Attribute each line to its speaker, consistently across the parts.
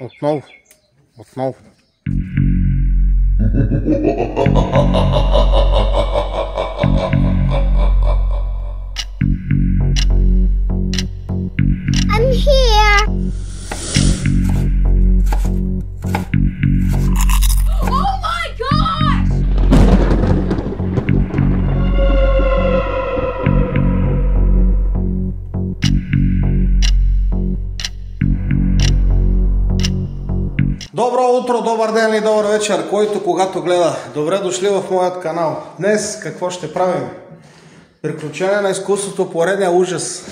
Speaker 1: Отново.
Speaker 2: I'm here. Oh my gosh!
Speaker 1: Добро утро, добър ден и добър вечер, който когато гледа. Добре дошли в моят канал. Днес какво ще правим? Приключение на изкуството, поредния ужас.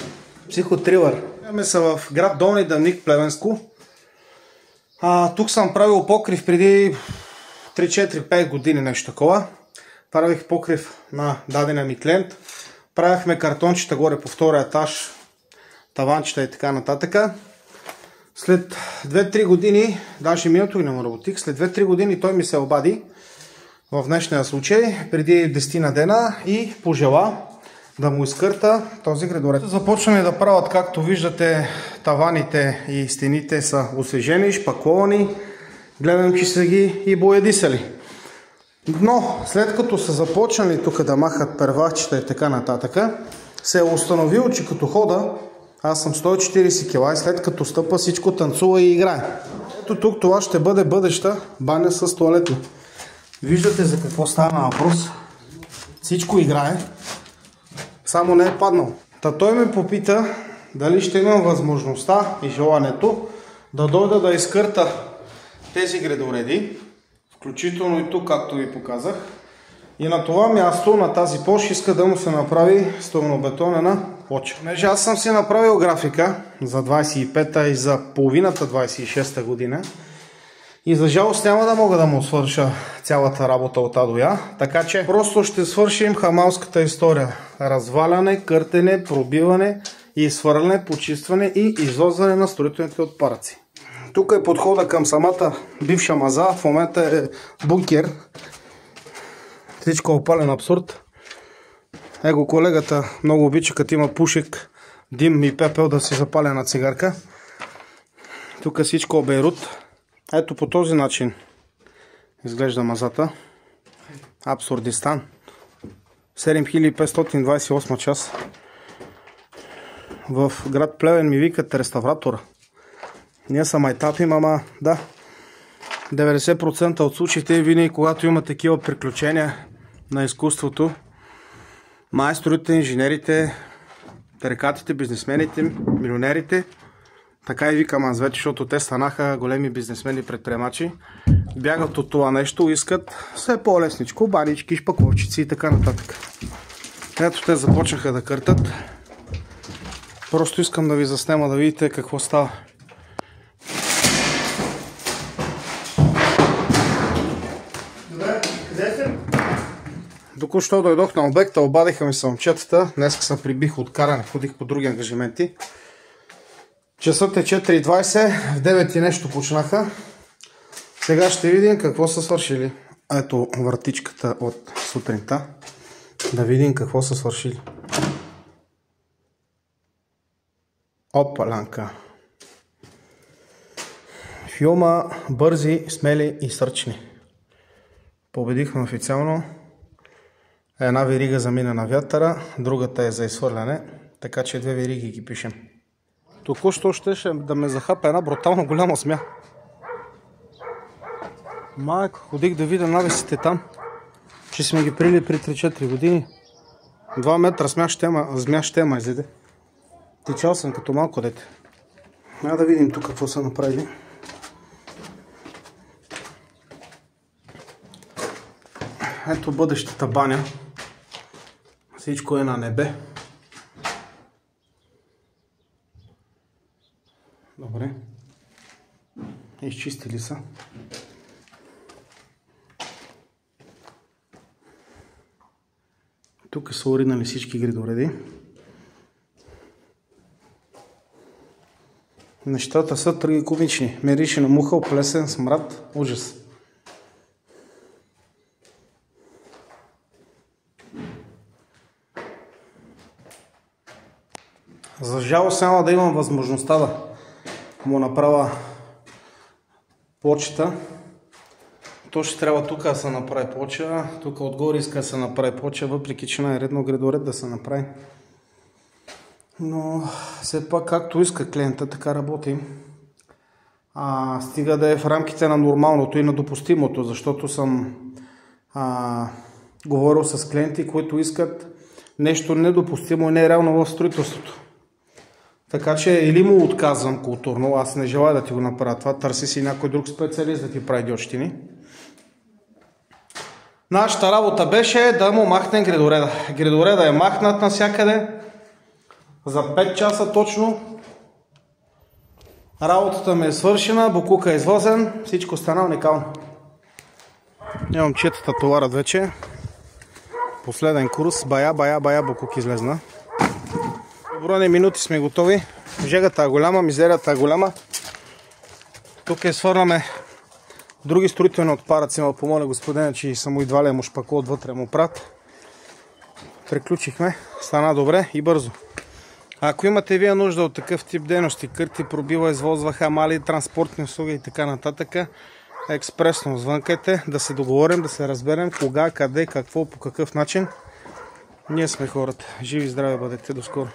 Speaker 1: Психотрилър. Имаме се в град Долни Дъвник, Плевенско. Тук съм правил покрив преди 3-4-5 години, нещо такова. Правих покрив на дадения ми клиент. Правихме картончета горе по втория етаж, таванчета и така нататък. След 2-3 години, даже миналото и не му работих, след 2-3 години той ми се обади в днешния случай, преди 10 на дена и пожела да му изкърта този гредоред. Започваме да правят, както виждате, таваните и стените са освежени, шпакловани. Гледам, че са ги и боядисали. Но след като са започнали тук да махат первачета и така нататък, се е установил, че като хода, аз съм 140 кг и след като стъпа всичко танцува и играе. Ето тук това ще бъде бъдеща баня с туалетна. Виждате за какво стана въпрос. Всичко играе, само не е паднал. Та той ме попита дали ще имам възможността и желанието да дойда да изкърта тези гредореди, включително и тук, както ви показах. И на това място, на тази площ, иска да му се направи стомнобетонена плоча. Понеже аз съм си направил графика за 25-та и за половината 26-та година. И за жалост няма да мога да му свърша цялата работа от А до Я. Така че просто ще свършим хамалската история. Разваляне, къртене, пробиване и свърляне, почистване и извозване на строителните отпадъци. Тук е подхода към самата бивша маза. В момента е бункер. Всичко е опален абсурд. Его колегата много обича, като има пушек, дим и пепел, да си запаля на цигарка. Тук всичко е Бейрут. Ето по този начин изглежда мазата. Абсурдистан. 7528 час. В град Плевен ми викат реставратора. Ние са майтапим, ама да. 90% от случаите винаги, когато има такива приключения на изкуството, майсторите, инженерите, тарикатите, бизнесмените, милионерите, така и викам аз вече, защото те станаха големи бизнесмени, предприемачи, бягат от това нещо, искат все по-лесничко, банички, шпаковчици и така нататък. Ето те започнаха да къртат. Просто искам да ви заснема да видите какво става. Току-що дойдох на обекта, обадиха ми се момчетата. Днес се прибих от каране, ходих по други ангажименти. Часът е 4:20, в 9 и нещо почнаха. Сега ще видим какво са свършили. Ето вратичката от сутринта. Да видим какво са свършили. Опалянка. Филма бързи, смели и сърчни. Победихме официално. Една верига замина на вятъра, другата е за изхвърляне, така че 2 вериги ги пишем. Току-що щеше да ме захапа една брутално голяма смя. Майко, ходих да видя навесите там, че сме ги прили при 3-4 години. 2 метра змя ще ма изеде. Тичал съм като малко дете. Няма да видим тук какво са направили. Ето бъдещата баня. Всичко е на небе. Добре. Изчистили са. Тук са оринали всички гредореди. Нещата са трагикомични. Мирише на мухъл, плесен, смрад, ужас. За жалост няма да имам възможността да му направя плочата. То ще трябва тук да се направи плоча, тук отгоре иска да се направи плоча, въпреки че най-редно гредоред да се направи. Но все пак както иска клиента, така работим. Стига да е в рамките на нормалното и на допустимото, защото съм говорил с клиенти, които искат нещо недопустимо и нереално в строителството. Така че или му отказвам културно, аз не желая да ти го направя това, търси си някой друг специалист да ти прави дьочтини. Нашата работа беше да му махнем гредореда. Гредореда е махнат навсякъде за 5 часа точно. Работата ми е свършена, букука е извозен, всичко стана уникално. Момчетата товарят вече. Последен курс, бая букук излезна. Броени минути сме готови. Жегата е голяма, мизерията е голяма. Тук свърнаме други строителни отпадъци. Ма помоля господина, че само идва ли му шпако отвътре му прат. Приключихме, стана добре и бързо. Ако имате вие нужда от такъв тип дейности, кърти, пробива, извозва, хамали, транспортни услуги и така нататък, експресно звънкайте, да се договорим, да се разберем кога, къде, какво, по какъв начин. Ние сме хората. Живи и здрави бъдете, до скоро.